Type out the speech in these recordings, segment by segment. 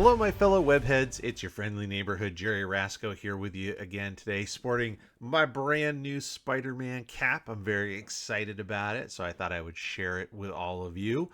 Hello, my fellow webheads. It's your friendly neighborhood Jerry Rasco here with you again today, sporting my brand new Spider-Man cap. I'm very excited about it, so I thought I would share it with all of you.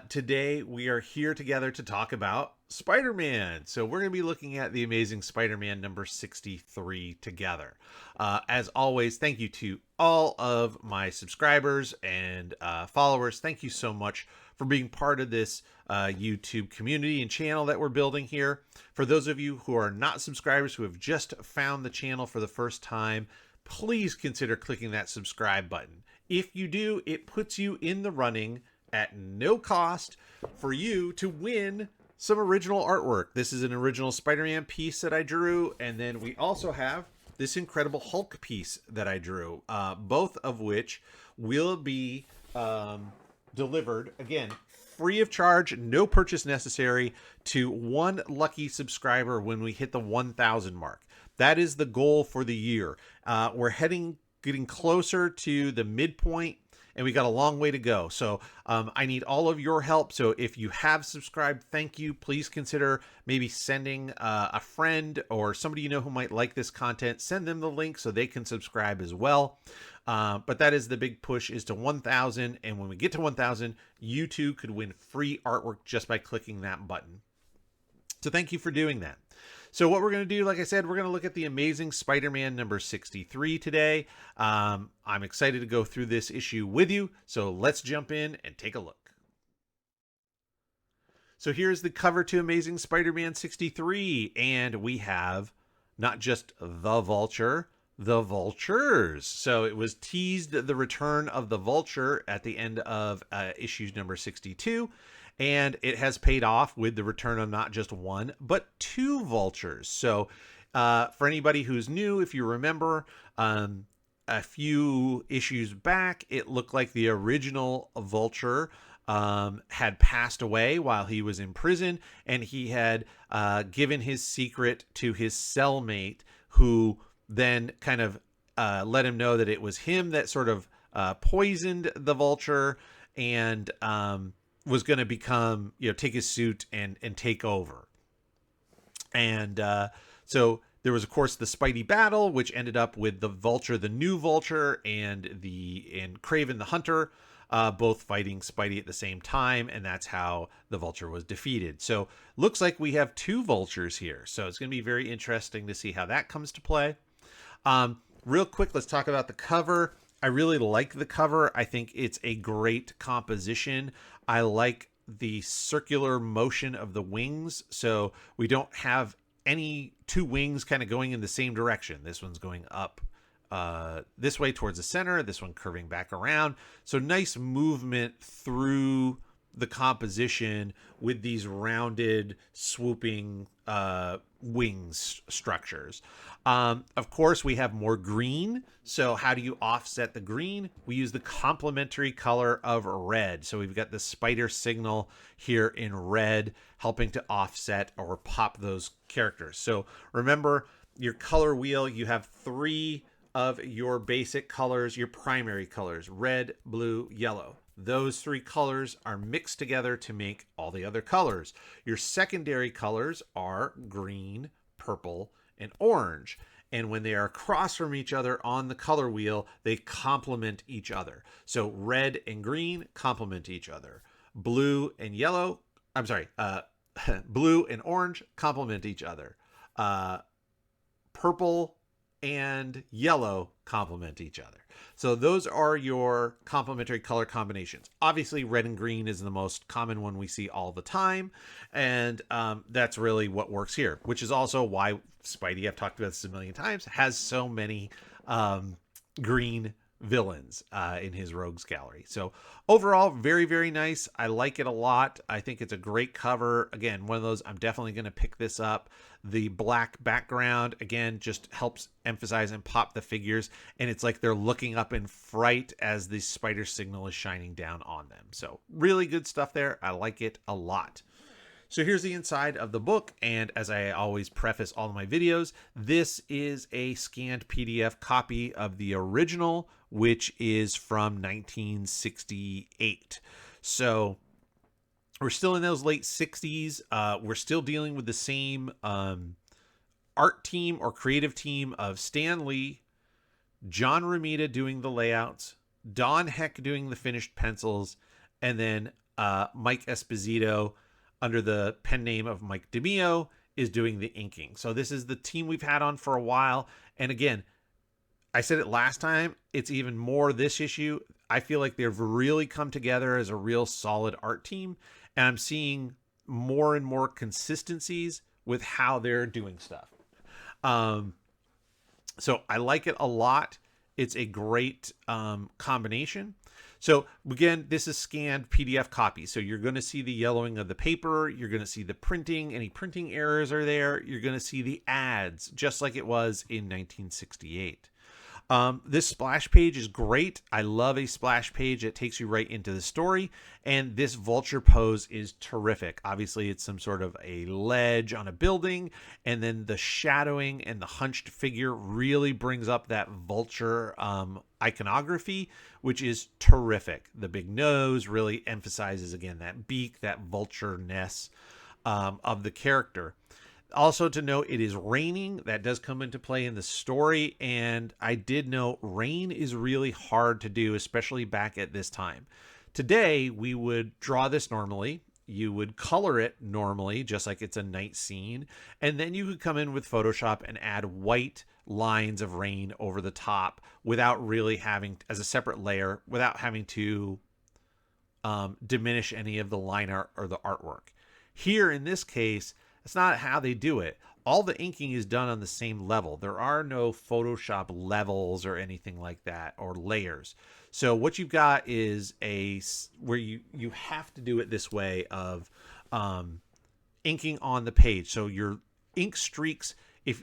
Today, we are here together to talk about Spider-Man. So we're going to be looking at the Amazing Spider-Man number 63 together. As always, thank you to all of my subscribers and followers. Thank you so much for being part of this YouTube community and channel that we're building here. For those of you who are not subscribers, who have just found the channel for the first time, please consider clicking that subscribe button. If you do, it puts you in the running at no cost for you to win some original artwork. This is an original Spider-Man piece that I drew, and then we also have this incredible Hulk piece that I drew, both of which will be delivered, again, free of charge, no purchase necessary, to one lucky subscriber when we hit the 1,000 mark. That is the goal for the year. We're getting closer to the midpoint, and we got a long way to go. So I need all of your help. So if you have subscribed, thank you. Please consider maybe sending a friend or somebody you know who might like this content. Send them the link so they can subscribe as well. But that is the big push, is to 1,000. And when we get to 1,000, you too could win free artwork just by clicking that button. So thank you for doing that. So what we're going to do, like I said, we're going to look at the Amazing Spider-Man number 63 today. I'm excited to go through this issue with you. So let's jump in and take a look. So here's the cover to Amazing Spider-Man 63. And we have not just the Vulture, the Vultures. So it was teased the return of the Vulture at the end of issue number 62. And it has paid off with the return of not just one, but two Vultures. So for anybody who's new, if you remember, a few issues back, it looked like the original Vulture had passed away while he was in prison, and he had given his secret to his cellmate, who then kind of let him know that it was him that sort of poisoned the Vulture, and was going to become, take his suit and take over. And so there was, of course, the Spidey battle, which ended up with the Vulture, the new Vulture, and Kraven the Hunter, both fighting Spidey at the same time, and that's how the Vulture was defeated. So looks like we have two Vultures here. So it's going to be very interesting to see how that comes to play. Real quick, let's talk about the cover. I really like the cover. I think it's a great composition. I like the circular motion of the wings. So we don't have any two wings kind of going in the same direction. This one's going up this way towards the center, this one curving back around. So nice movement through the composition with these rounded, swooping wings structures. Of course, we have more green. So how do you offset the green? We use the complementary color of red. So we've got the spider signal here in red, helping to offset or pop those characters. So remember, your color wheel, you have three of your basic colors, your primary colors: red, blue, yellow. Those three colors are mixed together to make all the other colors. Your secondary colors are green, purple, and orange. And when they are across from each other on the color wheel, they complement each other. So red and green complement each other. Blue and yellow, blue and orange complement each other. Purple and yellow complement each other. So those are your complementary color combinations. Obviously, red and green is the most common one we see all the time. And that's really what works here, which is also why Spidey, I've talked about this a million times, has so many green villains in his rogues gallery. So overall, very, very nice. I like it a lot. I think it's a great cover. Again, one of those, I'm definitely going to pick this up. The black background, again, just helps emphasize and pop the figures. And it's like they're looking up in fright as the spider signal is shining down on them. So really good stuff there. I like it a lot. So here's the inside of the book, and as I always preface all of my videos, this is a scanned PDF copy of the original, which is from 1968. So We're still in those late 60s. We're still dealing with the same art team or creative team of Stan Lee, John Romita doing the layouts, Don Heck doing the finished pencils, and then Mike Esposito, under the pen name of Mike DeMio, is doing the inking. So this is the team we've had on for a while. And again, I said it last time, it's even more this issue. I feel like they've really come together as a real solid art team. And I'm seeing more and more consistencies with how they're doing stuff. So I like it a lot. It's a great combination. So again, this is scanned PDF copy. So you're going to see the yellowing of the paper. You're going to see the printing. Any printing errors are there. You're going to see the ads, just like it was in 1968. This splash page is great. I love a splash page that takes you right into the story. And this vulture pose is terrific. Obviously, it's some sort of a ledge on a building. And then the shadowing and the hunched figure really brings up that vulture iconography, which is terrific. The big nose really emphasizes, again, that beak, that vulture-ness of the character. Also to note, it is raining. That does come into play in the story. And I did note rain is really hard to do, especially back at this time. Today, we would draw this normally. You would color it normally, just like it's a night scene. And then you could come in with Photoshop and add white lines of rain over the top without really having, as a separate layer, without having to diminish any of the line art or the artwork. Here, in this case, that's not how they do it. All the inking is done on the same level. There are no Photoshop levels or anything like that, or layers. So what you've got is where you have to do it this way of inking on the page. So your ink streaks,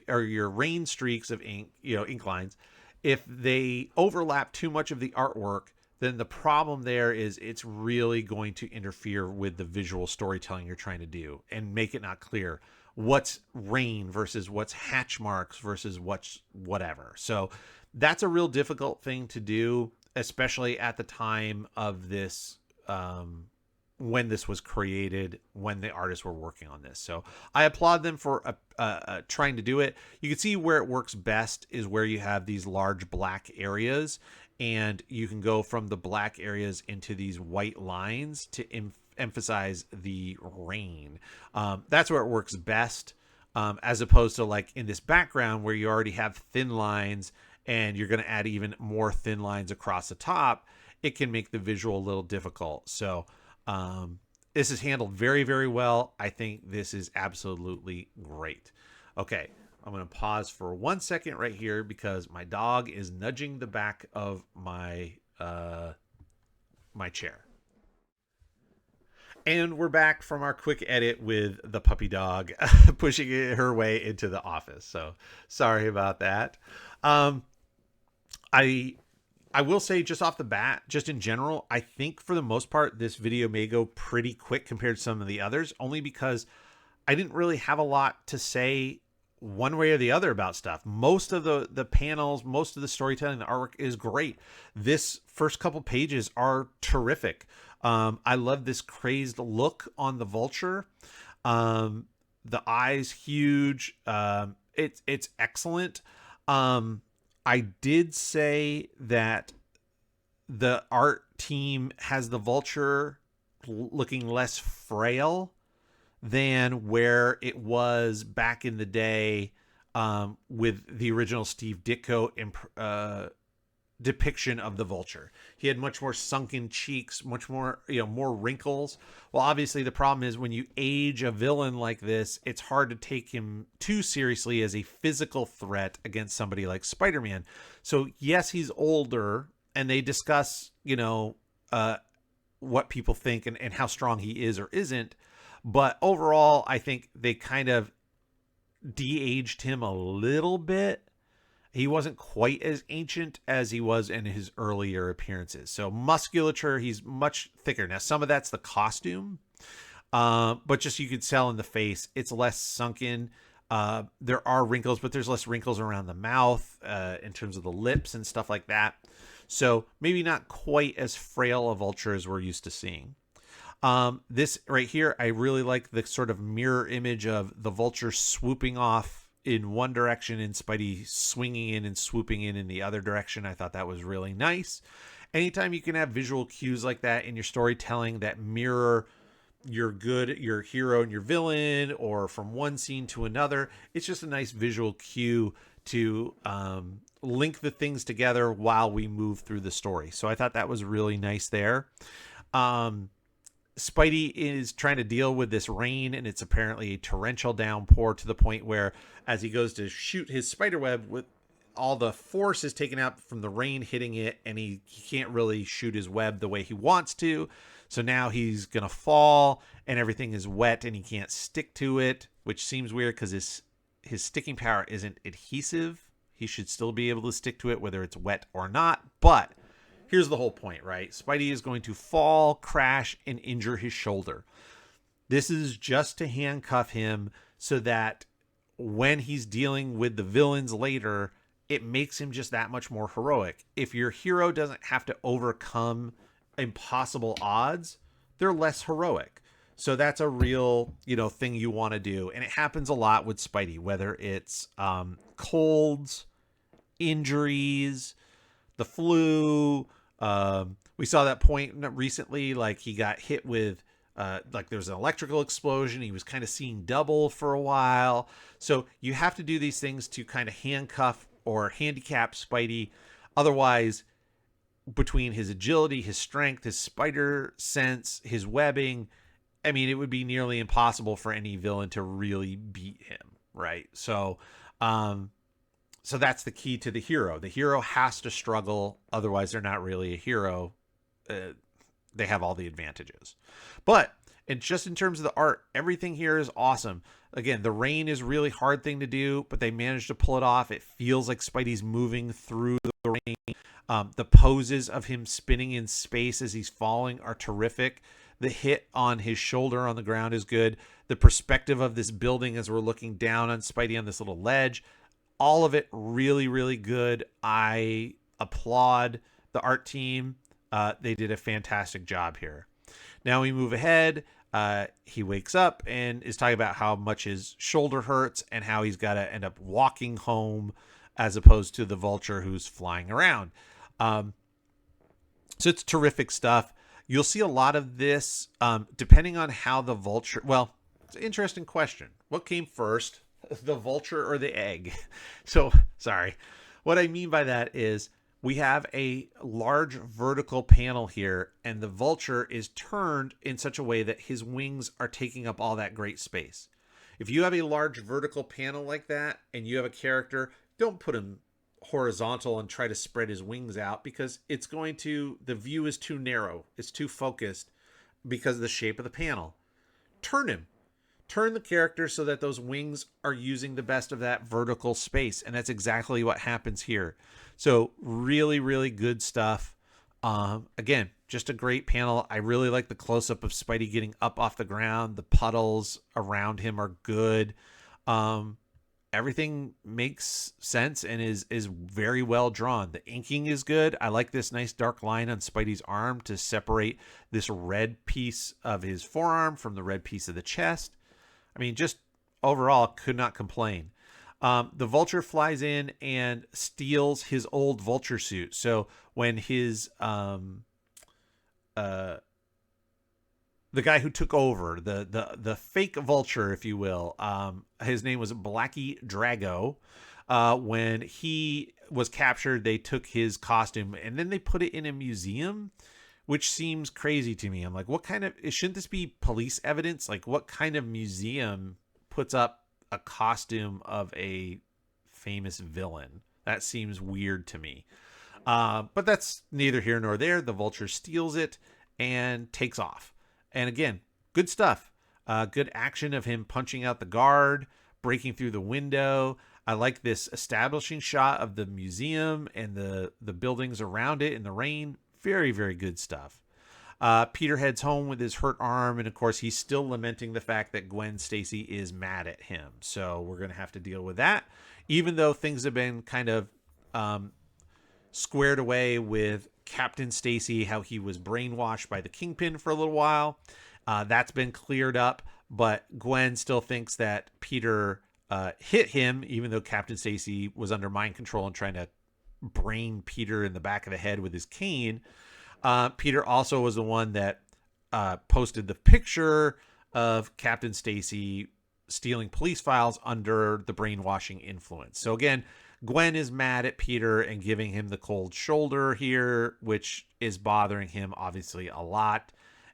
or your rain streaks of ink, ink lines, if they overlap too much of the artwork, then the problem there is it's really going to interfere with the visual storytelling you're trying to do and make it not clear what's rain versus what's hatch marks versus what's whatever. So that's a real difficult thing to do, especially at the time of this, when this was created, when the artists were working on this. So I applaud them for trying to do it. You can see where it works best is where you have these large black areas, and you can go from the black areas into these white lines to emphasize the rain. That's where it works best, as opposed to like in this background where you already have thin lines and you're going to add even more thin lines across the top. It can make the visual a little difficult. So this is handled very, very well. I think this is absolutely great. Okay. I'm going to pause for 1 second right here because my dog is nudging the back of my chair. And we're back from our quick edit with the puppy dog pushing her way into the office. So sorry about that. I will say just off the bat, just in general, I think for the most part, this video may go pretty quick compared to some of the others, only because I didn't really have a lot to say one way or the other about stuff. Most of the panels, most of the storytelling, the artwork is great. This first couple pages are terrific. I love this crazed look on the vulture. The eyes huge. It's excellent. I did say that the art team has the vulture looking less frail than where it was back in the day with the original Steve Ditko depiction of the vulture. He had much more sunken cheeks, much more, more wrinkles. Well, obviously the problem is when you age a villain like this, it's hard to take him too seriously as a physical threat against somebody like Spider-Man. So yes, he's older, and they discuss, what people think and how strong he is or isn't. But overall, I think they kind of de-aged him a little bit. He wasn't quite as ancient as he was in his earlier appearances. So musculature, he's much thicker. Now, some of that's the costume, but just you could tell in the face, it's less sunken. There are wrinkles, but there's less wrinkles around the mouth in terms of the lips and stuff like that. So maybe not quite as frail a vulture as we're used to seeing. This right here, I really like the sort of mirror image of the Vulture swooping off in one direction and Spidey swinging in and swooping in the other direction. I thought that was really nice. Anytime you can have visual cues like that in your storytelling that mirror your hero and your villain, or from one scene to another, it's just a nice visual cue to link the things together while we move through the story. So I thought that was really nice there. Spidey is trying to deal with this rain, and it's apparently a torrential downpour to the point where, as he goes to shoot his spiderweb, with all the force is taken out from the rain hitting it, and he can't really shoot his web the way he wants to. So now he's gonna fall, and everything is wet, and he can't stick to it, which seems weird because his sticking power isn't adhesive. He should still be able to stick to it whether it's wet or not, but here's the whole point, right? Spidey is going to fall, crash, and injure his shoulder. This is just to handcuff him so that when he's dealing with the villains later, it makes him just that much more heroic. If your hero doesn't have to overcome impossible odds, they're less heroic. So that's a real, thing you want to do. And it happens a lot with Spidey, whether it's colds, injuries, the flu. We saw that point recently, like he got hit with like there was an electrical explosion. He was kind of seeing double for a while. So you have to do these things to kind of handcuff or handicap Spidey. Otherwise, between his agility, his strength, his spider sense, his webbing, I mean, it would be nearly impossible for any villain to really beat him, right? So that's the key to the hero. The hero has to struggle, otherwise they're not really a hero. They have all the advantages. But just in terms of the art, everything here is awesome. Again, the rain is a really hard thing to do, but they managed to pull it off. It feels like Spidey's moving through the rain. The poses of him spinning in space as he's falling are terrific. The hit on his shoulder on the ground is good. The perspective of this building as we're looking down on Spidey on this little ledge, all of it really, really good. I applaud the art team. They did a fantastic job here. Now we move ahead. He wakes up and is talking about how much his shoulder hurts and how he's got to end up walking home as opposed to the Vulture who's flying around. So it's terrific stuff. You'll see a lot of this depending on how the Vulture... Well, it's an interesting question. What came first, the Vulture or the egg? So, sorry. What I mean by that is we have a large vertical panel here, and the Vulture is turned in such a way that his wings are taking up all that great space. If you have a large vertical panel like that, and you have a character, don't put him horizontal and try to spread his wings out, because the view is too narrow. It's too focused because of the shape of the panel. Turn the character so that those wings are using the best of that vertical space. And that's exactly what happens here. So really, really good stuff. Again, just a great panel. I really like the close-up of Spidey getting up off the ground. The puddles around him are good. Everything makes sense and is very well drawn. The inking is good. I like this nice dark line on Spidey's arm to separate this red piece of his forearm from the red piece of the chest. I mean, just overall, could not complain. The Vulture flies in and steals his old Vulture suit. So when his the guy who took over, the fake Vulture, if you will, his name was Blackie Drago. When he was captured, they took his costume and then they put it in a museum, which seems crazy to me. I'm like, shouldn't this be police evidence? Like, what kind of museum puts up a costume of a famous villain? That seems weird to me. But that's neither here nor there. The Vulture steals it and takes off. And again, good stuff. Good action of him punching out the guard, breaking through the window. I like this establishing shot of the museum and the buildings around it in the rain. Very, very good stuff. Peter heads home with his hurt arm, and of course he's still lamenting the fact that Gwen Stacy is mad at him. So we're going to have to deal with that, even though things have been kind of squared away with Captain Stacy, how he was brainwashed by the Kingpin for a little while. That's been cleared up, but Gwen still thinks that Peter hit him, even though Captain Stacy was under mind control and trying to brain Peter in the back of the head with his cane. Peter also was the one that posted the picture of Captain Stacy stealing police files under the brainwashing influence. So again, Gwen is mad at Peter and giving him the cold shoulder here, which is bothering him obviously a lot,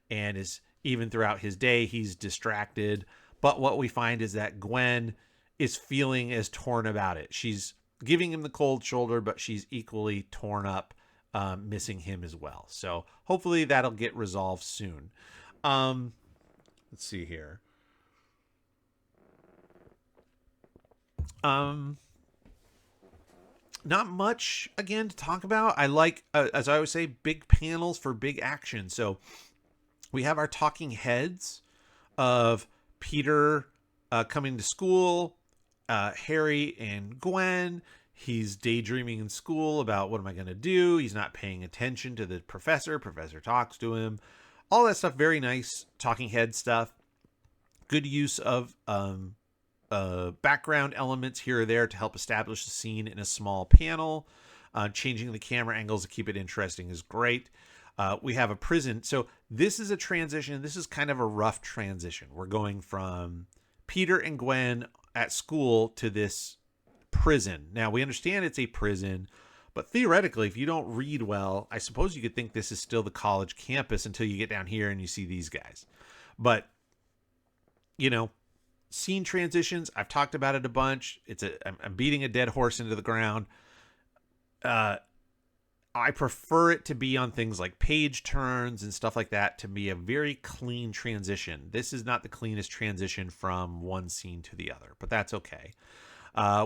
and is even throughout his day, he's distracted. But what we find is that Gwen is feeling as torn about it. She's giving him the cold shoulder, but she's equally torn up, missing him as well. So hopefully that'll get resolved soon. Let's see here. Not much again to talk about. I like, as I always say, big panels for big action. So we have our talking heads of Peter coming to school, Harry and Gwen. He's daydreaming in school about what am I going to do. He's not paying attention to the professor. Professor talks to him. All that stuff, very nice talking head stuff. Good use of background elements here or there to help establish the scene in a small panel. Changing the camera angles to keep it interesting is great. We have a prison. So this is a transition. This is kind of a rough transition. We're going from Peter and Gwen at school to this prison. Now, we understand it's a prison, but theoretically, if you don't read well, I suppose you could think this is still the college campus until you get down here and you see these guys. But, you know, scene transitions, I've talked about it a bunch. I'm beating a dead horse into the ground. I prefer it to be on things like page turns and stuff like that to be a very clean transition. This is not the cleanest transition from one scene to the other, but that's okay.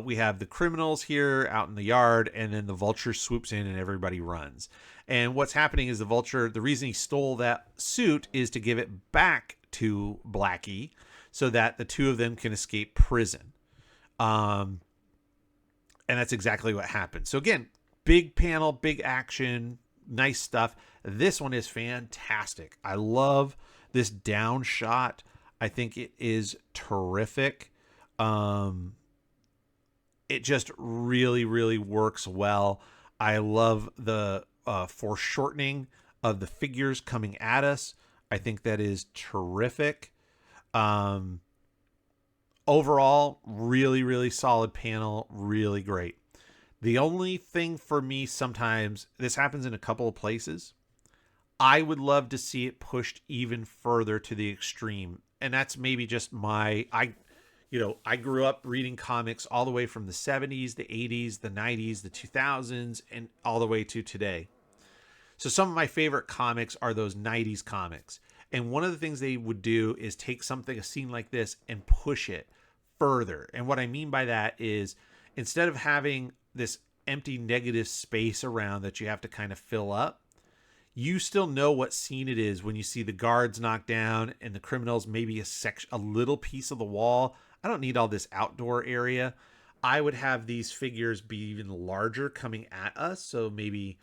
We have the criminals here out in the yard, and then the Vulture swoops in and everybody runs. And what's happening is the reason he stole that suit is to give it back to Blackie so that the two of them can escape prison. And that's exactly what happened. So again, big panel, big action, nice stuff. This one is fantastic. I love this down shot. I think it is terrific. It just really, really works well. I love the foreshortening of the figures coming at us. I think that is terrific. Overall, really, really solid panel. Really great. The only thing for me sometimes, this happens in a couple of places, I would love to see it pushed even further to the extreme. And that's maybe just I grew up reading comics all the way from the 70s, the 80s, the 90s, the 2000s, and all the way to today. So some of my favorite comics are those 90s comics. And one of the things they would do is take a scene like this, and push it further. And what I mean by that is, instead of having this empty negative space around that you have to kind of fill up, you still know what scene it is when you see the guards knocked down and the criminals maybe a little piece of the wall. I don't need all this outdoor area. I would have these figures be even larger coming at us. So maybe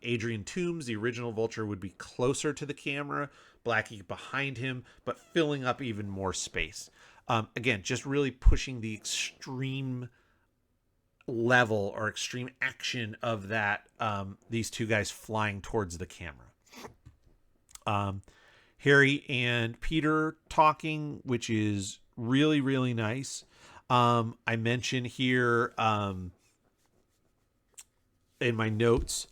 Adrian Toombs, the original Vulture, would be closer to the camera, Blackie behind him, but filling up even more space. Again, just really pushing the extreme level or extreme action of that, these two guys flying towards the camera. Harry and Peter talking, which is really, really nice. I mention here in my notes,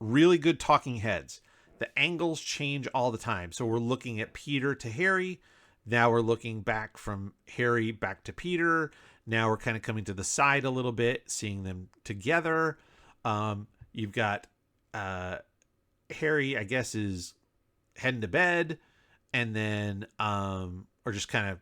really good talking heads. The angles change all the time. So we're looking at Peter to Harry. Now we're looking back from Harry back to Peter. Now we're kind of coming to the side a little bit, seeing them together. You've got Harry, I guess, is heading to bed, and then or just kind of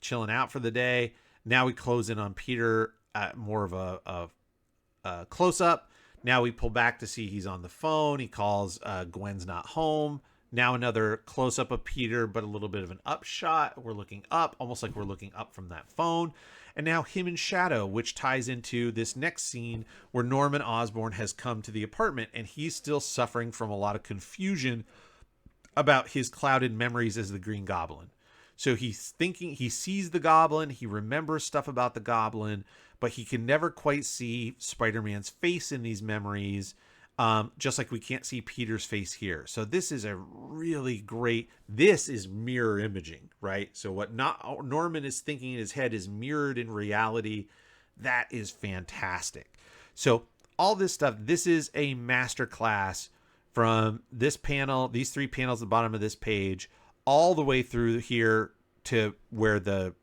chilling out for the day. Now we close in on Peter at more of a close-up. Now we pull back to see he's on the phone. He calls, Gwen's not home. Now another close-up of Peter, but a little bit of an upshot. We're looking up, almost like we're looking up from that phone. And now him and Shadow, which ties into this next scene where Norman Osborn has come to the apartment and he's still suffering from a lot of confusion about his clouded memories as the Green Goblin. So he's thinking, he sees the Goblin, he remembers stuff about the Goblin, but he can never quite see Spider-Man's face in these memories, just like we can't see Peter's face here. So this is a really great, this is mirror imaging, right? So what not Norman is thinking in his head is mirrored in reality. That is fantastic. So all this stuff, this is a masterclass from this panel, these 3 panels at the bottom of this page, all the way through here to where the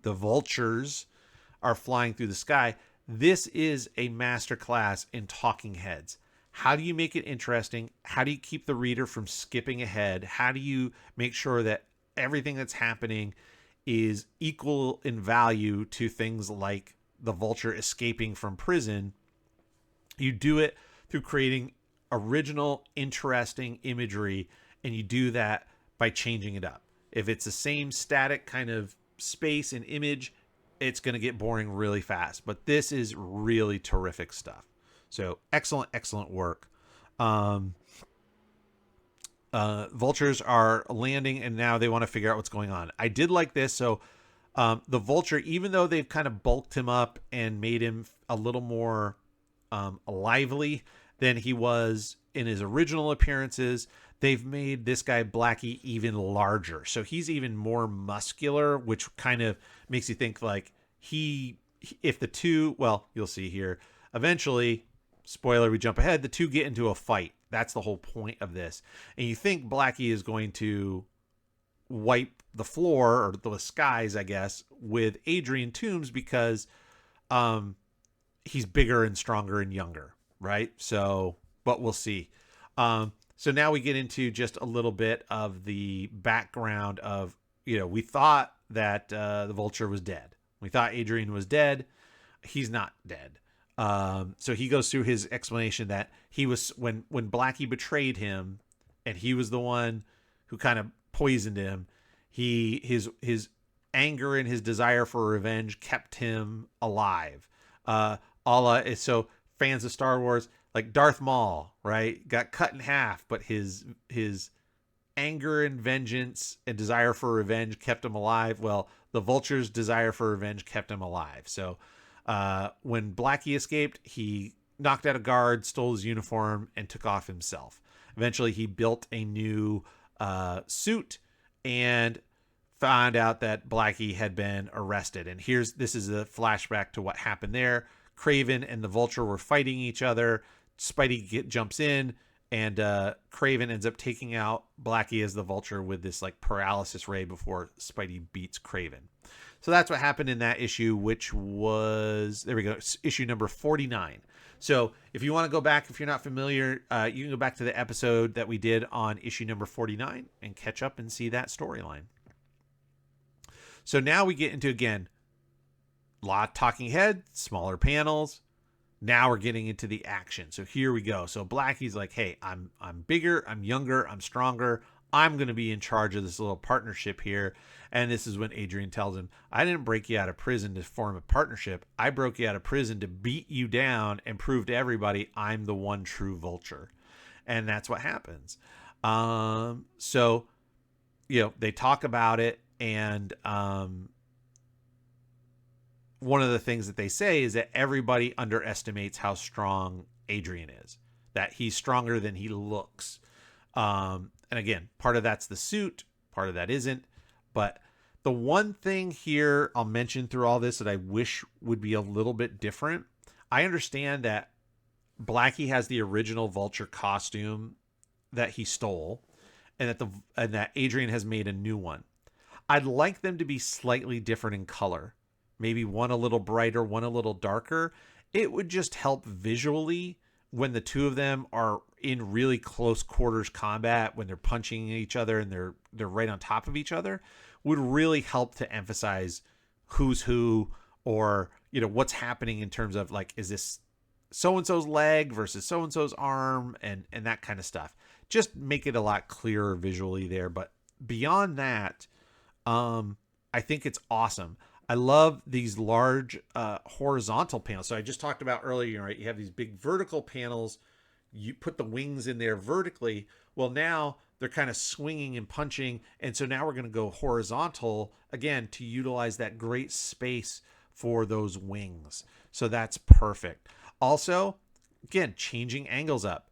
vultures are flying through the sky. This is a masterclass in talking heads. How do you make it interesting? How do you keep the reader from skipping ahead? How do you make sure that everything that's happening is equal in value to things like the Vulture escaping from prison? You do it through creating original, interesting imagery, and you do that by changing it up. If it's the same static kind of space and image, it's going to get boring really fast. But this is really terrific stuff. So excellent work. Vultures are landing, and now they want to figure out what's going on. I did like this. So the Vulture, even though they've kind of bulked him up and made him a little more lively than he was in his original appearances, they've made this guy Blackie even larger. So he's even more muscular, which kind of makes you think like if the two, well, you'll see here, eventually, spoiler, we jump ahead, the two get into a fight. That's the whole point of this. And you think Blackie is going to wipe the floor or the skies, I guess, with Adrian Toomes because he's bigger and stronger and younger, right? So, but we'll see. So now we get into just a little bit of the background of, we thought that the Vulture was dead. We thought Adrian was dead. He's not dead. So he goes through his explanation that he was, when Blackie betrayed him and he was the one who kind of poisoned him, his anger and his desire for revenge kept him alive. So fans of Star Wars, like Darth Maul, right, got cut in half, but his anger and vengeance and desire for revenge kept him alive. Well, the Vulture's desire for revenge kept him alive. So when Blackie escaped, he knocked out a guard, stole his uniform, and took off himself. Eventually, he built a new suit and found out that Blackie had been arrested. And this is a flashback to what happened there. Kraven and the Vulture were fighting each other. Spidey jumps in, and Kraven ends up taking out Blackie as the Vulture with this like paralysis ray before Spidey beats Kraven. So that's what happened in that issue, which was, there we go, issue number 49. So if you want to go back, if you're not familiar, you can go back to the episode that we did on issue number 49 and catch up and see that storyline. So now we get into, again, a lot of talking head, smaller panels. Now we're getting into the action. So here we go. So Blackie's like, hey, I'm bigger, I'm younger, I'm stronger. I'm going to be in charge of this little partnership here. And this is when Adrian tells him, I didn't break you out of prison to form a partnership. I broke you out of prison to beat you down and prove to everybody I'm the one true Vulture. And that's what happens. So, they talk about it. And one of the things that they say is that everybody underestimates how strong Adrian is, that he's stronger than he looks. And again, part of that's the suit, part of that isn't. But the one thing here I'll mention through all this that I wish would be a little bit different. I understand that Blackie has the original Vulture costume that he stole, and that Adrian has made a new one. I'd like them to be slightly different in color. Maybe one a little brighter, one a little darker. It would just help visually when the two of them are in really close quarters combat, when they're punching each other and they're right on top of each other, would really help to emphasize who's who, or, what's happening in terms of like, is this so-and-so's leg versus so-and-so's arm, and that kind of stuff. Just make it a lot clearer visually there. But beyond that, I think it's awesome. I love these large horizontal panels. So I just talked about earlier, right? You have these big vertical panels. You put the wings in there vertically. Well, now they're kind of swinging and punching. And so now we're going to go horizontal again to utilize that great space for those wings. So that's perfect. Also, again, changing angles up.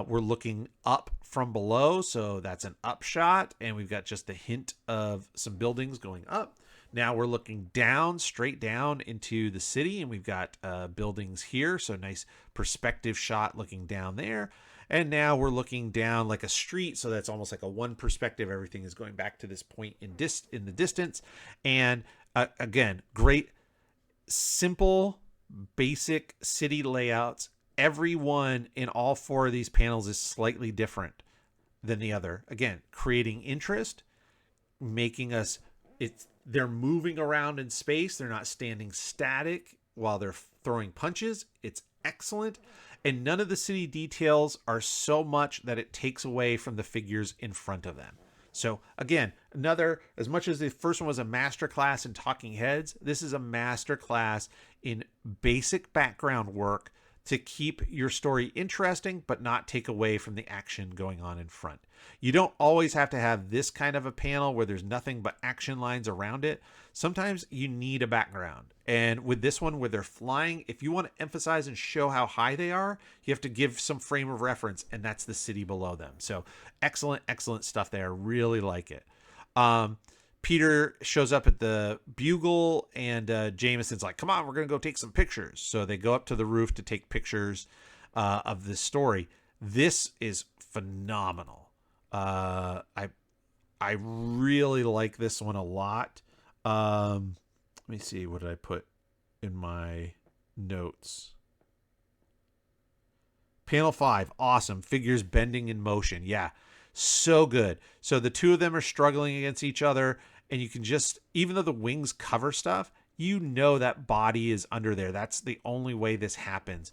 We're looking up from below, so that's an up shot, and we've got just a hint of some buildings going up. Now we're looking down, straight down into the city, and we've got buildings here, so nice perspective shot looking down there. And now we're looking down like a street, so that's almost like a one perspective. Everything is going back to this point in the distance. And again, great, simple, basic city layouts. Every one in all four of these panels is slightly different than the other. Again, creating interest, making us, they're moving around in space. They're not standing static while they're throwing punches. It's excellent. And none of the city details are so much that it takes away from the figures in front of them. So again, another, as much as the first one was a masterclass in talking heads, this is a masterclass in basic background work to keep your story interesting, but not take away from the action going on in front. You don't always have to have this kind of a panel where there's nothing but action lines around it. Sometimes you need a background. And with this one where they're flying, if you want to emphasize and show how high they are, you have to give some frame of reference, and that's the city below them. So excellent, excellent stuff there. Really like it. Peter shows up at the Bugle, and Jameson's like, come on, we're going to go take some pictures. So they go up to the roof to take pictures of this story. This is phenomenal. I really like this one a lot. Let me see, what did I put in my notes? Panel 5, awesome. Figures bending in motion. Yeah, so good. So the two of them are struggling against each other, and you can just, even though the wings cover stuff, you know that body is under there. That's the only way this happens.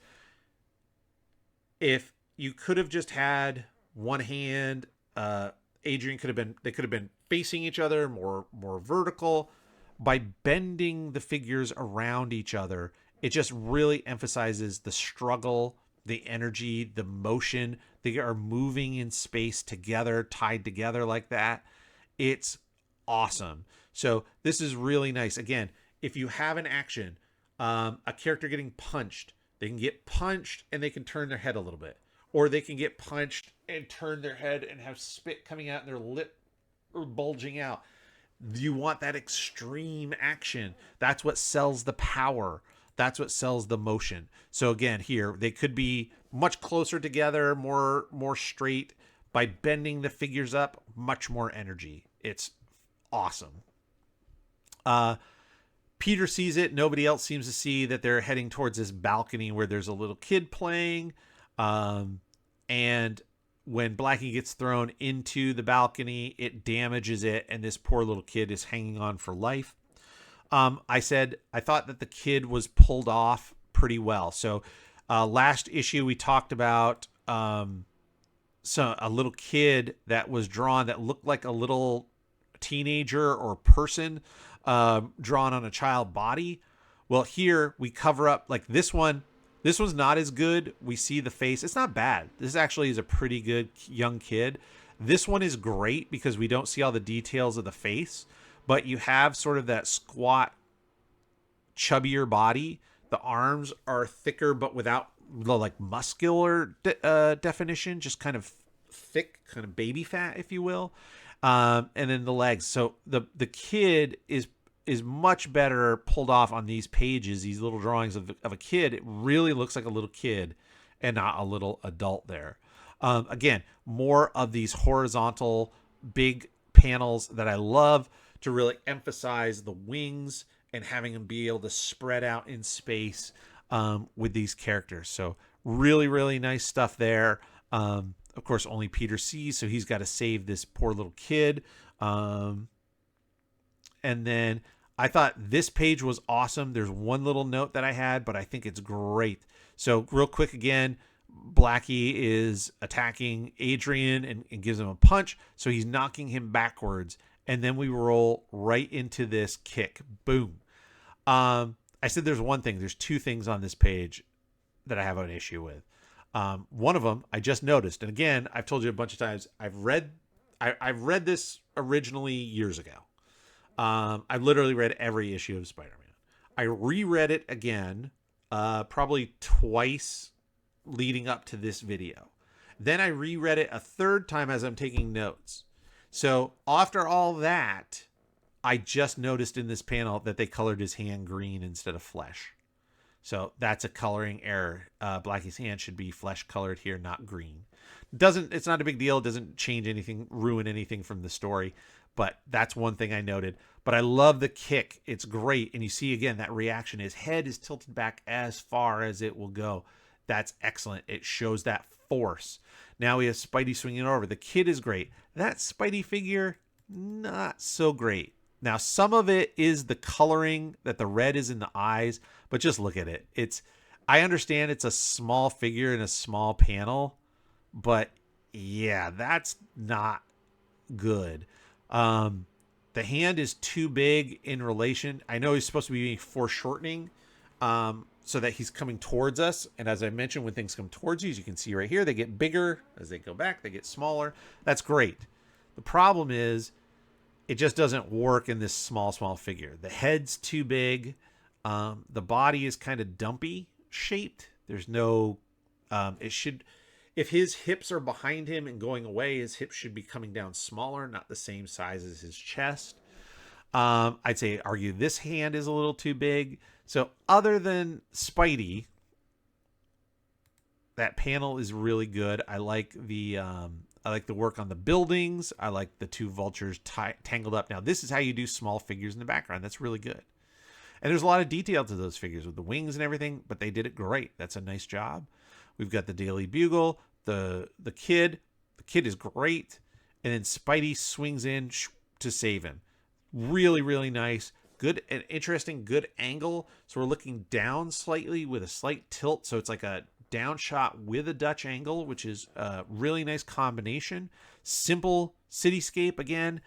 If you could have just had one hand, Adrian they could have been facing each other, more vertical. By bending the figures around each other, it just really emphasizes the struggle, the energy, the motion. They are moving in space together, tied together like that. It's awesome. So this is really nice. Again, if you have an action, a character getting punched, they can get punched and they can turn their head a little bit. Or they can get punched and turn their head and have spit coming out and their lip or bulging out. You want that extreme action. That's what sells the power. That's what sells the motion. So again, here they could be much closer together, more straight. By bending the figures up, much more energy. It's awesome. Peter sees it. Nobody else seems to see that they're heading towards this balcony where there's a little kid playing. And when Blackie gets thrown into the balcony, it damages it, and this poor little kid is hanging on for life. I thought that the kid was pulled off pretty well. So last issue we talked about a little kid that was drawn that looked like a little teenager or person drawn on a child body. Well, here we cover up like this one. This one's not as good. We see the face. It's not bad. This actually is a pretty good young kid. This one is great because we don't see all the details of the face, but you have sort of that squat, chubbier body. The arms are thicker, but without the like muscular definition, just kind of thick, kind of baby fat, if you will. And then the legs. So the kid is much better pulled off on these pages, these little drawings of a kid. It really looks like a little kid and not a little adult there. Again, more of these horizontal big panels that I love to really emphasize the wings and having them be able to spread out in space with these characters. So really, really nice stuff there. Of course, only Peter sees, so he's got to save this poor little kid. And then I thought this page was awesome. There's one little note that I had, but I think it's great. So real quick again, Blackie is attacking Adrian and gives him a punch. So he's knocking him backwards. And then we roll right into this kick. Boom. I said there's one thing. There's two things on this page that I have an issue with. One of them I just noticed, and again, I've told you a bunch of times. I've read this originally years ago. I've literally read every issue of Spider-Man. I reread it again, probably twice leading up to this video. Then I reread it a third time as I'm taking notes. So after all that, I just noticed in this panel that they colored his hand green instead of flesh. So that's a coloring error. Blackie's hand should be flesh colored here, not green. It's not a big deal. It doesn't change anything, ruin anything from the story. But that's one thing I noted. But I love the kick. It's great. And you see, again, that reaction. His head is tilted back as far as it will go. That's excellent. It shows that force. Now we have Spidey swinging over. The kid is great. That Spidey figure, not so great. Now, some of it is the coloring, that the red is in the eyes. But just look at it. I understand it's a small figure in a small panel. But, yeah, that's not good. The hand is too big in relation. I know he's supposed to be foreshortening so that he's coming towards us. And as I mentioned, when things come towards you, as you can see right here, they get bigger. As they go back, they get smaller. That's great. The problem is it just doesn't work in this small figure. The head's too big. The body is kind of dumpy shaped. There's no, if his hips are behind him and going away, his hips should be coming down smaller, not the same size as his chest. I'd argue this hand is a little too big. So other than Spidey, that panel is really good. I like the work on the buildings. I like the two vultures tangled up. Now, this is how you do small figures in the background. That's really good. And there's a lot of detail to those figures with the wings and everything, but they did it great. That's a nice job. We've got the Daily Bugle, the kid. The kid is great. And then Spidey swings in to save him. Really, really nice. Good and interesting, good angle. So we're looking down slightly with a slight tilt. So it's like a down shot with a Dutch angle, which is a really nice combination. Simple cityscape again.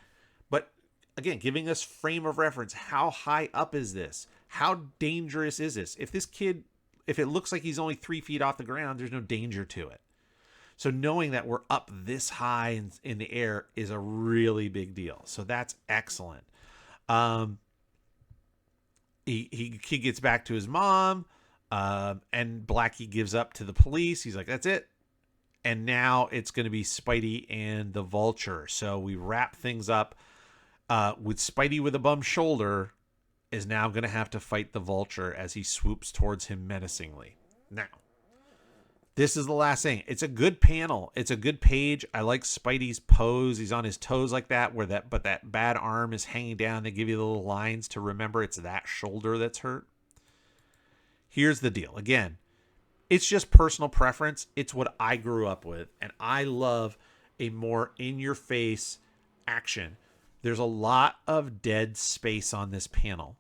But again, giving us frame of reference. How high up is this? How dangerous is this? If it looks like he's only 3 feet off the ground, there's no danger to it. So knowing that we're up this high in the air is a really big deal. So that's excellent. He gets back to his mom, and Blackie gives up to the police. He's like, that's it. And now it's going to be Spidey and the Vulture. So we wrap things up with Spidey with a bum shoulder is now going to have to fight the Vulture as he swoops towards him menacingly. Now, this is the last thing. It's a good panel. It's a good page. I like Spidey's pose. He's on his toes like that, but that bad arm is hanging down. They give you the little lines to remember it's that shoulder that's hurt. Here's the deal. Again, it's just personal preference. It's what I grew up with, and I love a more in-your-face action. There's a lot of dead space on this panel.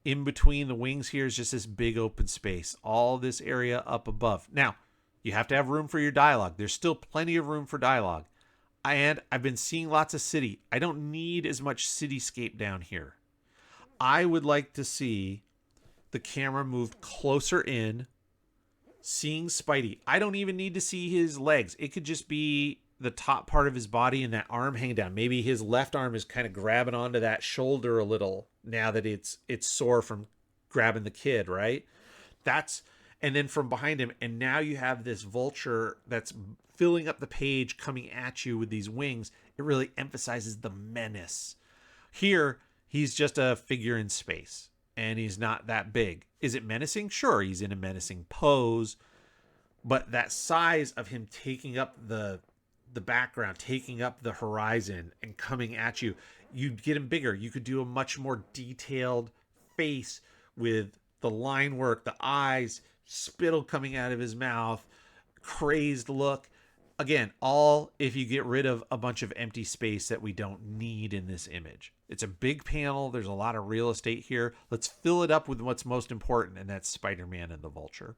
In between the wings here is just this big open space. All this area up above. Now, you have to have room for your dialogue. There's still plenty of room for dialogue. And I've been seeing lots of city. I don't need as much cityscape down here. I would like to see the camera moved closer in, seeing Spidey. I don't even need to see his legs. It could just be the top part of his body and that arm hanging down. Maybe his left arm is kind of grabbing onto that shoulder a little now that it's sore from grabbing the kid, right? And then from behind him, and now you have this Vulture that's filling up the page coming at you with these wings. It really emphasizes the menace. Here, he's just a figure in space, and he's not that big. Is it menacing? Sure, he's in a menacing pose, but that size of him taking up the background, taking up the horizon and coming at you, you'd get him bigger. You could do a much more detailed face with the line work, the eyes, spittle coming out of his mouth, crazed look. Again, all if you get rid of a bunch of empty space that we don't need in this image. It's a big panel. There's a lot of real estate here. Let's fill it up with what's most important, and that's Spider-Man and the Vulture.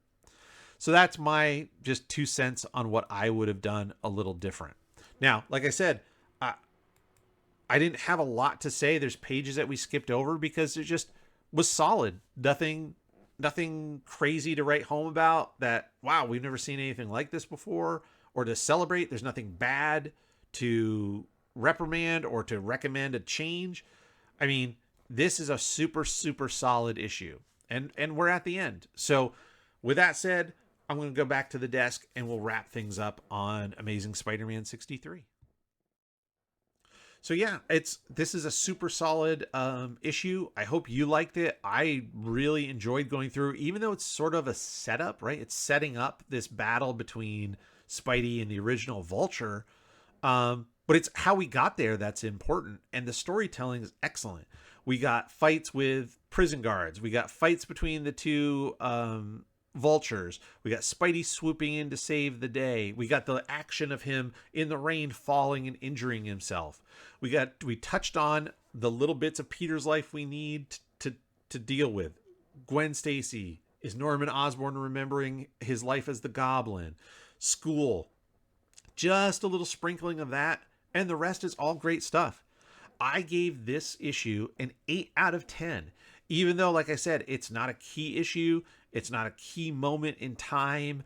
So that's my just 2 cents on what I would have done a little different. Now, like I said, I didn't have a lot to say. There's pages that we skipped over because they're just was solid. Nothing crazy to write home about. That, wow, we've never seen anything like this before, or to celebrate. There's nothing bad to reprimand or to recommend a change. I mean, this is a super, super solid issue. And we're at the end. So with that said, I'm going to go back to the desk and we'll wrap things up on Amazing Spider-Man 63. So yeah, this is a super solid issue. I hope you liked it. I really enjoyed going through, even though it's sort of a setup, right? It's setting up this battle between Spidey and the original Vulture. But it's how we got there that's important. And the storytelling is excellent. We got fights with prison guards. We got fights between the two Vultures. We got Spidey swooping in to save the day. We got the action of him in the rain falling and injuring himself. We touched on the little bits of Peter's life we need to deal with. Gwen Stacy. Is Norman Osborn remembering his life as the Goblin? School. Just a little sprinkling of that, and the rest is all great stuff. I gave this issue an 8 out of 10. Even though, like I said, it's not a key issue, it's not a key moment in time,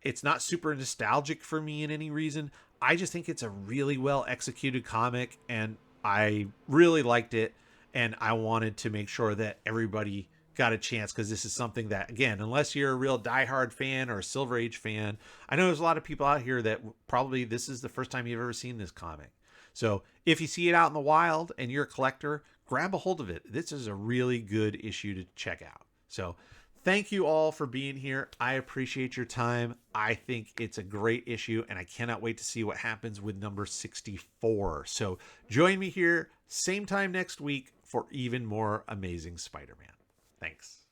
it's not super nostalgic for me in any reason. I just think it's a really well executed comic, and I really liked it, and I wanted to make sure that everybody got a chance, because this is something that, again, unless you're a real diehard fan or a Silver Age fan, I know there's a lot of people out here that probably this is the first time you've ever seen this comic. So if you see it out in the wild and you're a collector, grab a hold of it. This is a really good issue to check out. So thank you all for being here. I appreciate your time. I think it's a great issue, and I cannot wait to see what happens with number 64. So join me here, same time next week, for even more Amazing Spider-Man. Thanks.